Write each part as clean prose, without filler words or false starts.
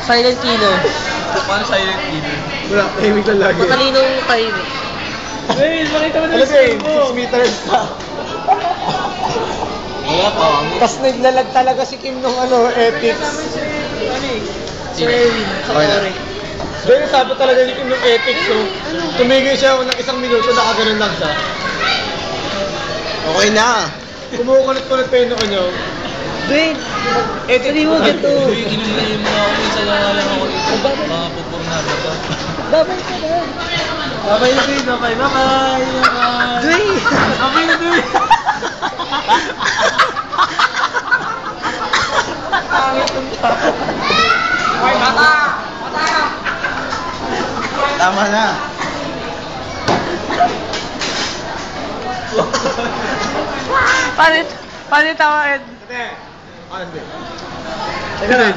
Silent killer. Paano silent killer? Wala, tahimik lang lagi. Matalinong tahimik. Wait, makita mo na Alam mo 6 meters pa. Wala pa. Tapos naglalag talaga si Kim nung ethics. Sir Erwin, Kapore. Dahil sabi talaga ni Kim nung ethics, so tumigil siya ng 1 minuto, nakaganon lang siya. Okay na. Kumukulit-kulit pa yun nung kanya. Dwayne, hindi mo ganito. Inulihin mo ako, minsan lang ako dito. Mga pupurnada pa. Babay ka na. Babay na din, babay, babay, babay. Dwayne! Babay na din. Ay, bata! Tama na. Paano tawagin? Ate, honestly.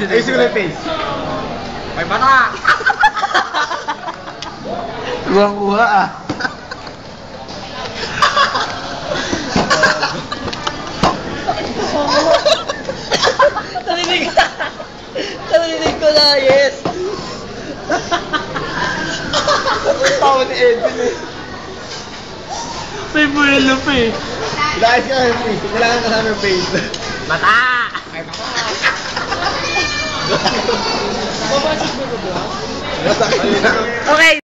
Ayusin ko na yung face. Ay, bata! Kuha-kuha ah. Narinig ko na, yes! Ang tawa ni Edwin eh. May buwelo pa eh. Ilakis ka na yung face. Kailangan kasama yung face. Mata! Ay, bata! Babasig mo ba? Okay.